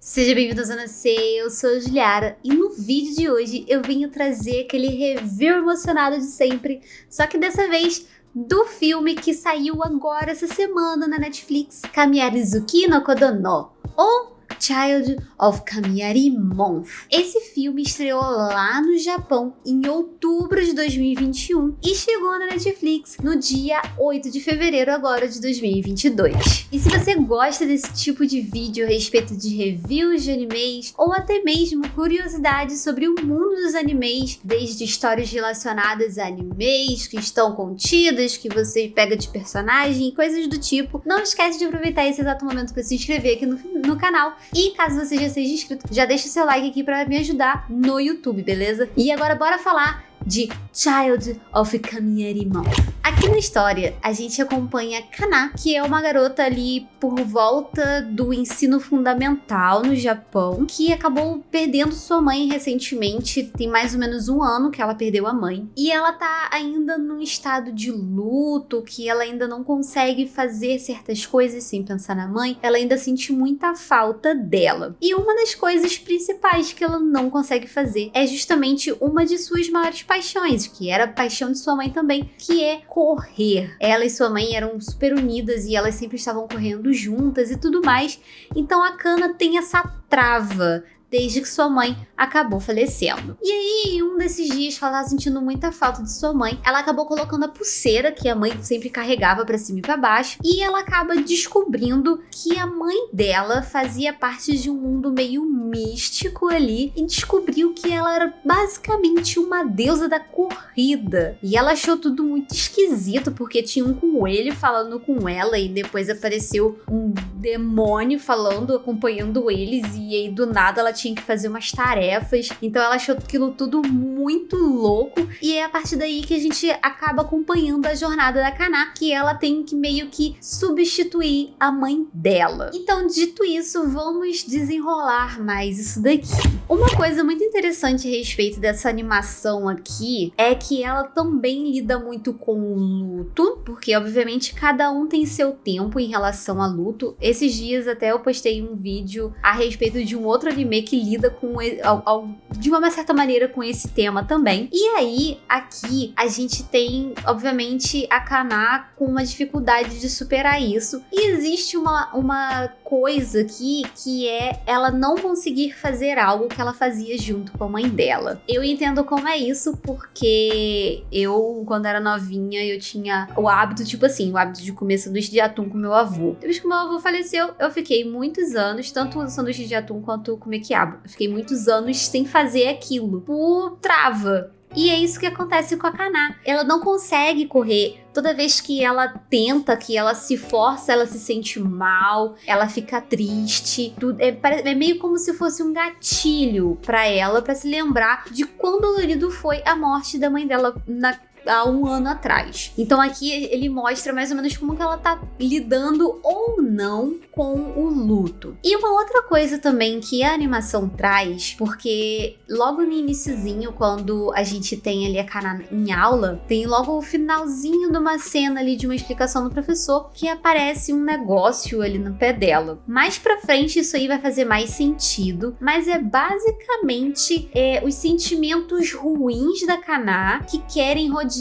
Seja bem-vindo à Zona C, eu sou a Juliara e no vídeo de hoje eu venho trazer aquele review emocionado de sempre, só que dessa vez do filme que saiu agora essa semana na Netflix, Kamiarizuki no Kodono, ou Child of Kamiarimon. Esse filme estreou lá no Japão em outubro de 2021 e chegou na Netflix no dia 8 de fevereiro agora de 2022. E se você gosta desse tipo de vídeo a respeito de reviews de animes ou até mesmo curiosidades sobre o mundo dos animes, desde histórias relacionadas a animes que estão contidas, que você pega de personagem e coisas do tipo, não esquece de aproveitar esse exato momento para se inscrever aqui no canal. E caso você já seja inscrito, já deixa o seu like aqui pra me ajudar no YouTube, beleza? E agora bora falar de Child of Kamiarimon. Aqui na história, a gente acompanha Kana, que é uma garota ali por volta do ensino fundamental no Japão, que acabou perdendo sua mãe recentemente, tem mais ou menos um ano que ela perdeu a mãe. E ela tá ainda num estado de luto, que ela ainda não consegue fazer certas coisas sem pensar na mãe, ela ainda sente muita falta dela. E uma das coisas principais que ela não consegue fazer é justamente uma de suas maiores paixões, que era a paixão de sua mãe também, que é correr. Ela e sua mãe eram super unidas e elas sempre estavam correndo juntas e tudo mais. Então a Kana tem essa trava desde que sua mãe acabou falecendo. E aí, em um desses dias que ela tava sentindo muita falta de sua mãe, ela acabou colocando a pulseira que a mãe sempre carregava pra cima e pra baixo, e ela acaba descobrindo que a mãe dela fazia parte de um mundo meio místico ali, e descobriu que ela era basicamente uma deusa da corrida. E ela achou tudo muito esquisito, porque tinha um coelho falando com ela, e depois apareceu um demônio falando, acompanhando eles, e aí do nada ela tinha que fazer umas tarefas, então ela achou aquilo tudo muito louco, e é a partir daí que a gente acaba acompanhando a jornada da Kana, que ela tem que meio que substituir a mãe dela. Então, dito isso, vamos desenrolar mais isso daqui. Uma coisa muito interessante a respeito dessa animação aqui é que ela também lida muito com o luto, porque obviamente cada um tem seu tempo em relação a luto. Esses dias até eu postei um vídeo a respeito de um outro anime que lida com de uma certa maneira com esse tema também. E aí, aqui, a gente tem, obviamente, a Kana com uma dificuldade de superar isso. E existe uma coisa aqui que é ela não conseguir fazer algo que ela fazia junto com a mãe dela. Eu entendo como é isso, porque eu, quando era novinha, eu tinha o hábito, tipo assim, o hábito de comer sanduíche de atum com meu avô. Depois que meu avô faleceu, eu fiquei muitos anos, tanto o sanduíche de atum quanto comer quiabo. Eu fiquei muitos anos sem fazer aquilo, por trava. E é isso que acontece com a Kana. Ela não consegue correr. Toda vez que ela tenta, que ela se força, ela se sente mal, ela fica triste. É meio como se fosse um gatilho pra ela, pra se lembrar de quão dolorido foi a morte da mãe dela há um ano atrás. Então aqui ele mostra mais ou menos como que ela tá lidando ou não com o luto. E uma outra coisa também que a animação traz, porque logo no iniciozinho, quando a gente tem ali a Kana em aula, tem logo o finalzinho de uma cena ali de uma explicação do professor que aparece um negócio ali no pé dela. Mais pra frente isso aí vai fazer mais sentido, mas é basicamente os sentimentos ruins da Kana que querem rodear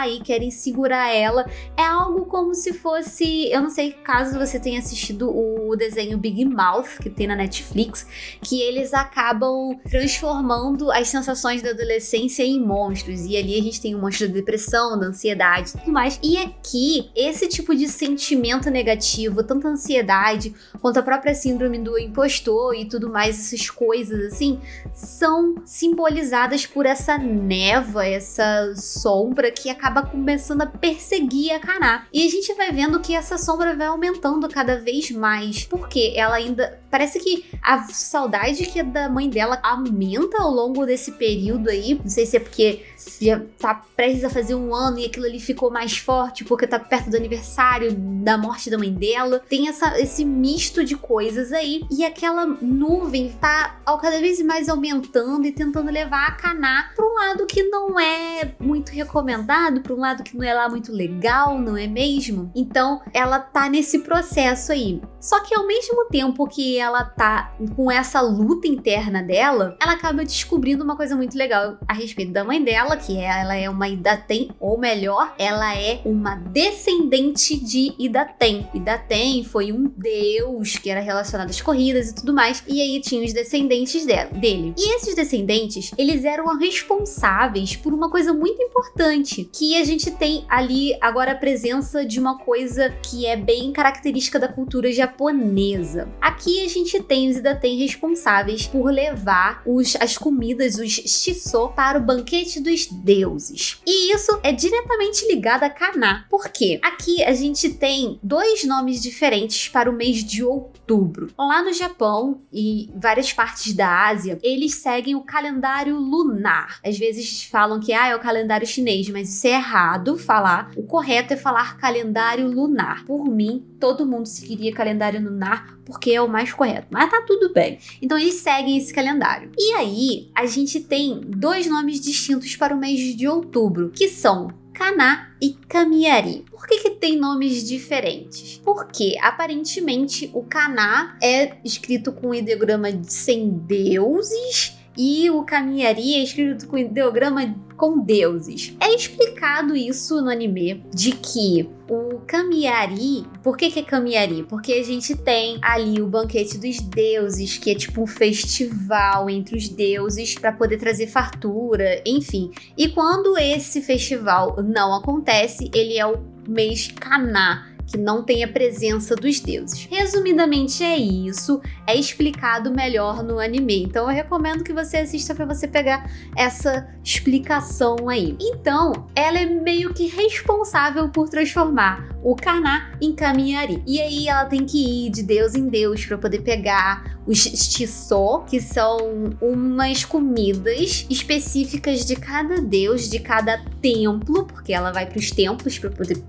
e querem segurar ela. É algo como se fosse, eu não sei caso você tenha assistido o desenho Big Mouth que tem na Netflix, que eles acabam transformando as sensações da adolescência em monstros, e ali a gente tem o monstro da depressão, da ansiedade e tudo mais. E aqui, esse tipo de sentimento negativo, tanto a ansiedade quanto a própria síndrome do impostor e tudo mais, essas coisas assim, são simbolizadas por essa névoa, essa sombra que acaba começando a perseguir a Kana. E a gente vai vendo que essa sombra vai aumentando cada vez mais, porque ela ainda... Parece que a saudade que é da mãe dela aumenta ao longo desse período aí. Não sei se é porque já tá prestes a fazer um ano e aquilo ali ficou mais forte porque tá perto do aniversário da morte da mãe dela. Tem esse misto de coisas aí. E aquela nuvem tá cada vez mais aumentando e tentando levar a Kana pra um lado que não é muito recomendado, pra um lado que não é lá muito legal, não é mesmo? Então ela tá nesse processo aí. Só que ao mesmo tempo que ela tá com essa luta interna dela, ela acaba descobrindo uma coisa muito legal a respeito da mãe dela, ela é uma Idaten, ou melhor, ela é uma descendente de Idaten. Idaten foi um deus que era relacionado às corridas e tudo mais, e aí tinha os descendentes dele. E esses descendentes, eles eram responsáveis por uma coisa muito importante, que a gente tem ali agora a presença de uma coisa que é bem característica da cultura japonesa. Aqui a gente tem os Idaten responsáveis por levar as comidas, os shiso, para o banquete dos deuses. E isso é diretamente ligado a Kana. Por quê? Aqui a gente tem dois nomes diferentes para o mês de outubro. Lá no Japão e várias partes da Ásia, eles seguem o calendário lunar. Às vezes falam que é o calendário chinês, mas isso é errado falar. O correto é falar calendário lunar. Por mim, todo mundo seguiria calendário lunar porque é o mais correto, mas tá tudo bem. Então eles seguem esse calendário. E aí, a gente tem dois nomes distintos para o mês de outubro, que são Kana e Kamiari. Por que tem nomes diferentes? Porque, aparentemente, o Kana é escrito com ideograma sem deuses e o Kamiari é escrito com ideograma com deuses. É explicado isso no anime, de que o Kamiari... Por que é Kamiari? Porque a gente tem ali o banquete dos deuses, que é tipo um festival entre os deuses para poder trazer fartura, enfim. E quando esse festival não acontece, ele é o mês Kana, que não tem a presença dos deuses. Resumidamente é isso, é explicado melhor no anime. Então eu recomendo que você assista para você pegar essa explicação aí. Então, ela é meio que responsável por transformar o Kana em Kamiari. E aí ela tem que ir de deus em deus para poder pegar os shiso, que são umas comidas específicas de cada deus, de cada templo, porque ela vai para os templos para poder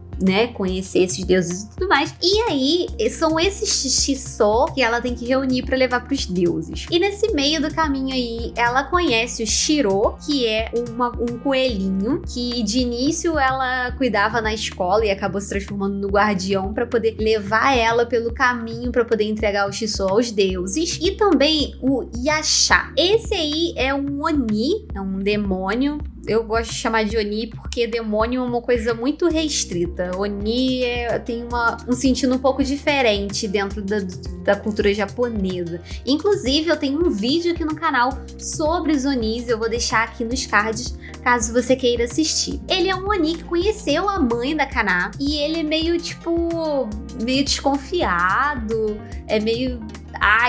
conhecer esses deuses e tudo mais. E aí, são esses shiso que ela tem que reunir pra levar pros deuses. E nesse meio do caminho aí, ela conhece o Shiro, que é um coelhinho, que de início ela cuidava na escola e acabou se transformando no guardião pra poder levar ela pelo caminho pra poder entregar o shiso aos deuses. E também o Yasha. Esse aí é um Oni, é um demônio. Eu gosto de chamar de Oni porque demônio é uma coisa muito restrita. Oni tem um sentido um pouco diferente dentro da cultura japonesa. Inclusive, eu tenho um vídeo aqui no canal sobre os Onis, eu vou deixar aqui nos cards, caso você queira assistir. Ele é um Oni que conheceu a mãe da Kana e ele é meio desconfiado, é meio...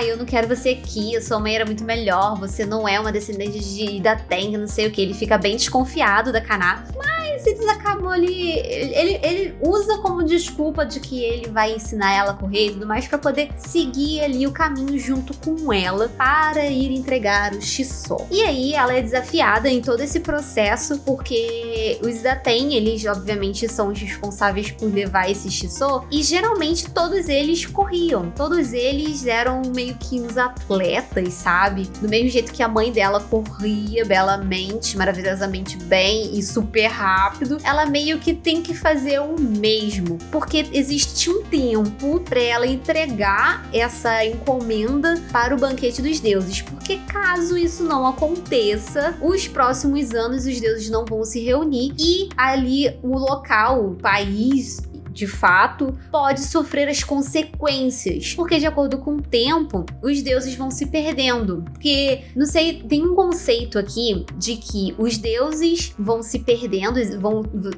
eu não quero você aqui, a sua mãe era muito melhor, você não é uma descendente de Idaten, não sei o que. Ele fica bem desconfiado da Kana, mas eles acabam ali... Ele usa como desculpa de que ele vai ensinar ela a correr e tudo mais pra poder seguir ali o caminho junto com ela para ir entregar o shiso. E aí ela é desafiada em todo esse processo porque os Idaten, eles obviamente são os responsáveis por levar esse shiso e geralmente todos eles corriam, todos eles eram meio que uns atletas, sabe? Do mesmo jeito que a mãe dela corria belamente, maravilhosamente bem e super rápido, ela meio que tem que fazer o mesmo, porque existe um tempo para ela entregar essa encomenda para o banquete dos deuses, porque caso isso não aconteça, os próximos anos os deuses não vão se reunir e ali o local, o país, de fato, pode sofrer as consequências, porque de acordo com o tempo, os deuses vão se perdendo. Porque, não sei, tem um conceito aqui de que os deuses vão se perdendo,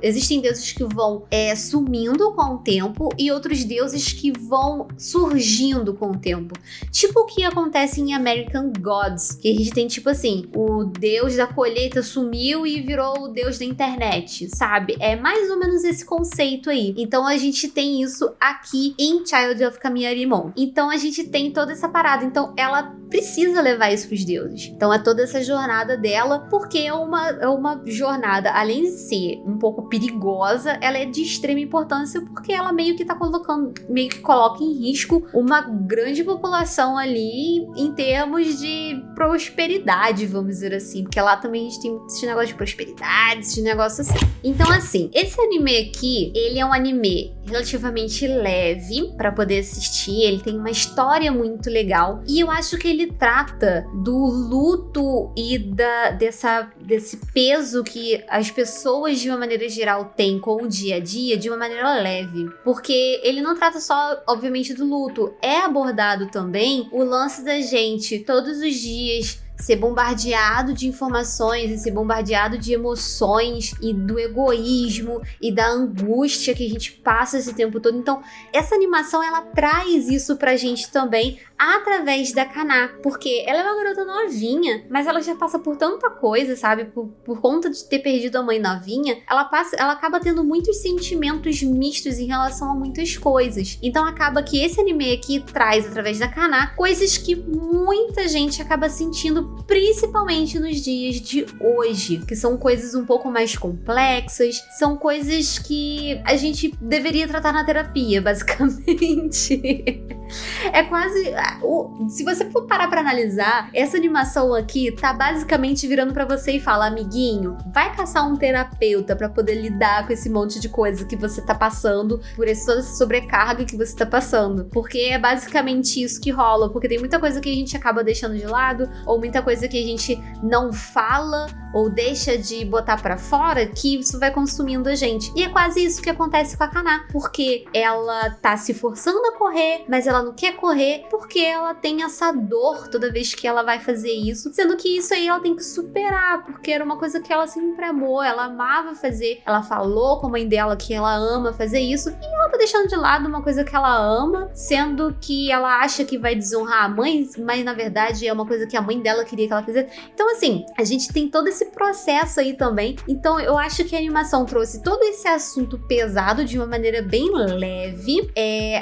existem deuses que vão sumindo com o tempo e outros deuses que vão surgindo com o tempo. Tipo o que acontece em American Gods, que a gente tem tipo assim, o deus da colheita sumiu e virou o deus da internet, sabe? É mais ou menos esse conceito aí. Então a gente tem isso aqui em Child of Kamiarimon. Então a gente tem toda essa parada. Então ela precisa levar isso pros deuses. Então é toda essa jornada dela, porque é uma jornada, além de ser um pouco perigosa, ela é de extrema importância porque ela meio que coloca em risco uma grande população ali em termos de prosperidade, vamos dizer assim. Porque lá também a gente tem esse negócio de prosperidade, esse negócio assim. Então assim, esse anime aqui, ele é um anime ser relativamente leve pra poder assistir, ele tem uma história muito legal e eu acho que ele trata do luto e desse peso que as pessoas de uma maneira geral têm com o dia a dia de uma maneira leve, porque ele não trata só, obviamente, do luto, é abordado também o lance da gente todos os dias ser bombardeado de informações e ser bombardeado de emoções e do egoísmo e da angústia que a gente passa esse tempo todo. Então, essa animação, ela traz isso pra gente também através da Kaná, porque ela é uma garota novinha, mas ela já passa por tanta coisa, sabe? Por conta de ter perdido a mãe novinha, ela acaba tendo muitos sentimentos mistos em relação a muitas coisas. Então, acaba que esse anime aqui traz, através da Kaná, coisas que muita gente acaba sentindo, principalmente nos dias de hoje, que são coisas um pouco mais complexas, são coisas que a gente deveria tratar na terapia, basicamente. É quase... Se você for parar pra analisar, essa animação aqui tá basicamente virando pra você e fala: amiguinho, vai caçar um terapeuta pra poder lidar com esse monte de coisa que você tá passando, por toda essa sobrecarga que você tá passando. Porque é basicamente isso que rola, porque tem muita coisa que a gente acaba deixando de lado, ou muita coisa que a gente não fala, ou deixa de botar pra fora, que isso vai consumindo a gente. E é quase isso que acontece com a Kaná, porque ela tá se forçando a correr, mas ela não quer correr, porque ela tem essa dor toda vez que ela vai fazer isso, sendo que isso aí ela tem que superar, porque era uma coisa que ela sempre amou, ela amava fazer, ela falou com a mãe dela que ela ama fazer isso, e ela tá deixando de lado uma coisa que ela ama, sendo que ela acha que vai desonrar a mãe, mas na verdade é uma coisa que a mãe dela queria que ela fizesse. Então assim, a gente tem todo esse processo aí também, então eu acho que a animação trouxe todo esse assunto pesado de uma maneira bem leve,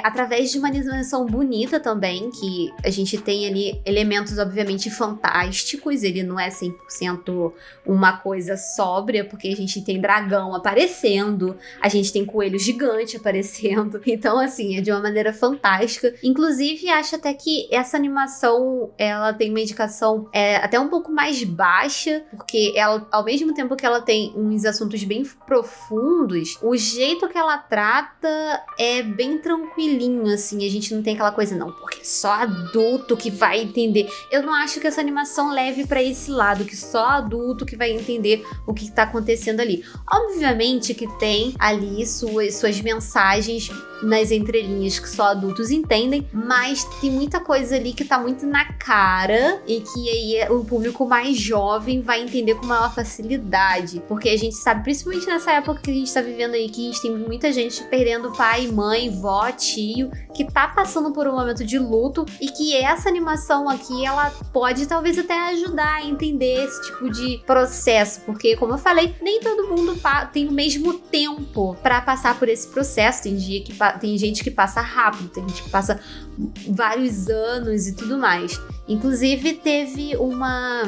através de uma animação bonita também, que a gente tem ali elementos obviamente fantásticos, ele não é 100% uma coisa sóbria, porque a gente tem dragão aparecendo, a gente tem coelho gigante aparecendo, então assim, é de uma maneira fantástica. Inclusive, acho até que essa animação, ela tem uma indicação até um pouco mais baixa, porque ela, ao mesmo tempo que ela tem uns assuntos bem profundos, o jeito que ela trata é bem tranquilinho, assim, a gente não tem aquela coisa, não, porque só adulto que vai entender. Eu não acho que essa animação leve pra esse lado, que só adulto que vai entender o que tá acontecendo ali. Obviamente que tem ali suas mensagens nas entrelinhas que só adultos entendem, mas tem muita coisa ali que tá muito na cara e que aí o público mais jovem vai entender com maior facilidade, porque a gente sabe, principalmente nessa época que a gente tá vivendo aí, que a gente tem muita gente perdendo pai, mãe, vó, tio, que tá passando por um momento de luto, e que essa animação aqui, ela pode talvez até ajudar a entender esse tipo de processo, porque como eu falei, nem todo mundo tem o mesmo tempo pra passar por esse processo. Tem gente que passa rápido, tem gente que passa vários anos e tudo mais. Inclusive, teve uma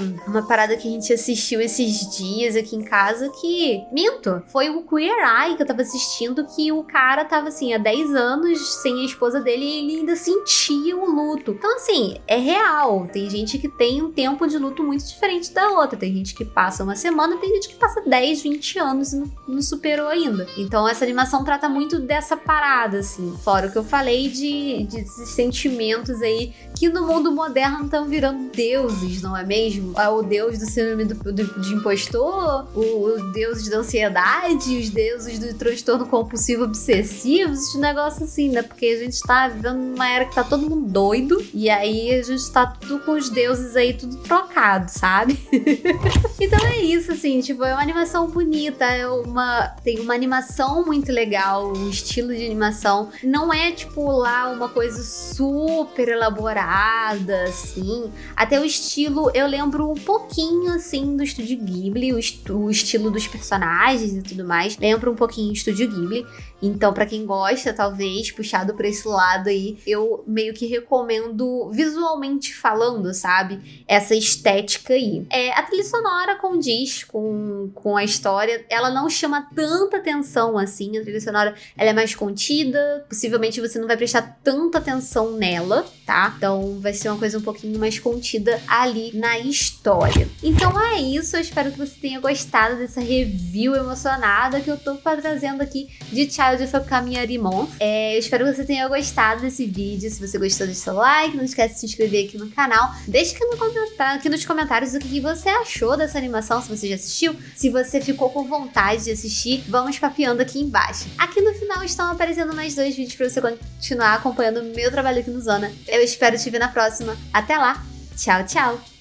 parada que a gente assistiu esses dias aqui em casa que... Minto! Foi o Queer Eye que eu tava assistindo, que o cara tava, assim, há 10 anos sem a esposa dele e ele ainda sentia o luto. Então, assim, é real. Tem gente que tem um tempo de luto muito diferente da outra. Tem gente que passa uma semana, tem gente que passa 10, 20 anos e não superou ainda. Então, essa animação trata muito dessa parada, assim. Fora o que eu falei de sentimentos aí que no mundo moderno estão virando deuses, não é mesmo? O deus do síndrome de impostor, os deuses da ansiedade, os deuses do transtorno compulsivo obsessivo, esse negócio assim, né? Porque a gente tá vivendo numa era que tá todo mundo doido, e aí a gente tá tudo com os deuses aí tudo trocado, sabe? Então é isso, assim, tipo, é uma animação bonita, tem uma animação muito legal, um estilo de animação, não é tipo lá uma coisa super elaborada, assim, até o estilo eu lembro um pouquinho, assim, do Estúdio Ghibli, o estilo dos personagens e tudo mais, lembra um pouquinho do Estúdio Ghibli. Então, pra quem gosta, talvez, puxado pra esse lado aí, eu meio que recomendo, visualmente falando, sabe? Essa estética aí. A trilha sonora condiz com a história. Ela não chama tanta atenção, assim. A trilha sonora, ela é mais contida. Possivelmente você não vai prestar tanta atenção nela, tá? Então, vai ser uma coisa um pouquinho mais contida ali na história. Então, é isso. Eu espero que você tenha gostado dessa review emocionada que eu tô trazendo aqui de Child episódio foi com a minha Rimon. Eu espero que você tenha gostado desse vídeo. Se você gostou, deixa seu like, não esquece de se inscrever aqui no canal. Deixa aqui nos comentários o que você achou dessa animação, se você já assistiu, se você ficou com vontade de assistir. Vamos papeando aqui embaixo. Aqui no final estão aparecendo mais 2 vídeos pra você continuar acompanhando o meu trabalho aqui no Zona. Eu espero te ver na próxima. Até lá. Tchau, tchau.